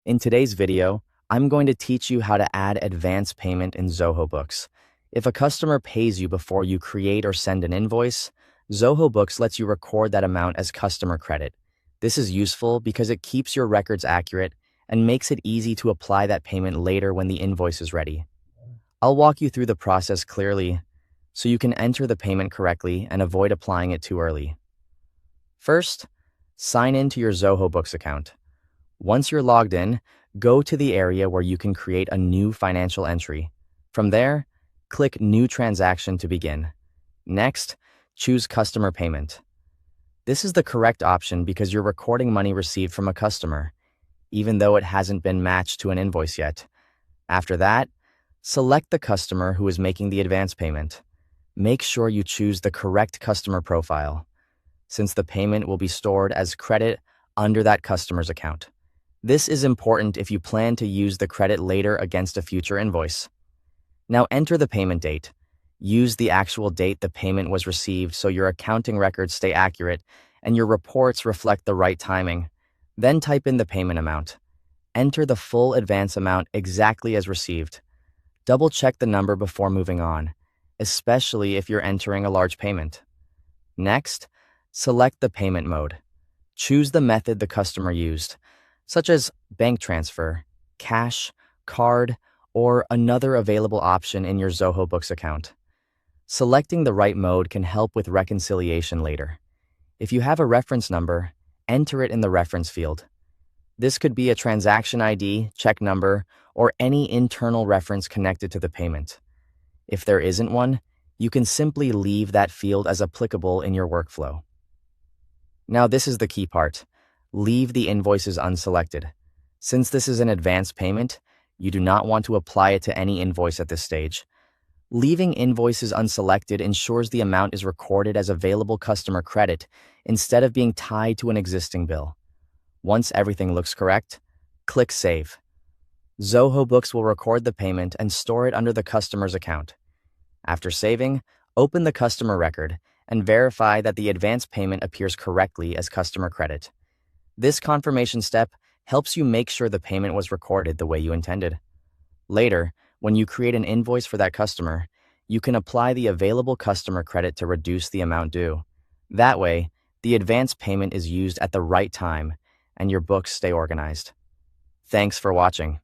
In today's video, I'm going to teach you how to add advance payment in Zoho Books. If a customer pays you before you create or send an invoice, Zoho Books lets you record that amount as customer credit. This is useful because it keeps your records accurate and makes it easy to apply that payment later when the invoice is ready. I'll walk you through the process clearly so you can enter the payment correctly and avoid applying it too early. First, sign in to your Zoho Books account. Once you're logged in, go to the area where you can create a new financial entry. From there, click New Transaction to begin. Next, choose Customer Payment. This is the correct option because you're recording money received from a customer, even though it hasn't been matched to an invoice yet. After that, select the customer who is making the advance payment. Make sure you choose the correct customer profile, since the payment will be stored as credit under that customer's account. This is important if you plan to use the credit later against a future invoice. Now enter the payment date. Use the actual date the payment was received so your accounting records stay accurate and your reports reflect the right timing. Then type in the payment amount. Enter the full advance amount exactly as received. Double-check the number before moving on, especially if you're entering a large payment. Next, select the payment mode. Choose the method the customer used, such as bank transfer, cash, card, or another available option in your Zoho Books account. Selecting the right mode can help with reconciliation later. If you have a reference number, enter it in the reference field. This could be a transaction ID, check number, or any internal reference connected to the payment. If there isn't one, you can simply leave that field as applicable in your workflow. Now this is the key part. Leave the invoices unselected. Since this is an advance payment, you do not want to apply it to any invoice at this stage. Leaving invoices unselected ensures the amount is recorded as available customer credit instead of being tied to an existing bill. Once everything looks correct, click Save. Zoho Books will record the payment and store it under the customer's account. After saving, open the customer record and verify that the advance payment appears correctly as customer credit. This confirmation step helps you make sure the payment was recorded the way you intended. Later, when you create an invoice for that customer, you can apply the available customer credit to reduce the amount due. That way, the advance payment is used at the right time and your books stay organized. Thanks for watching.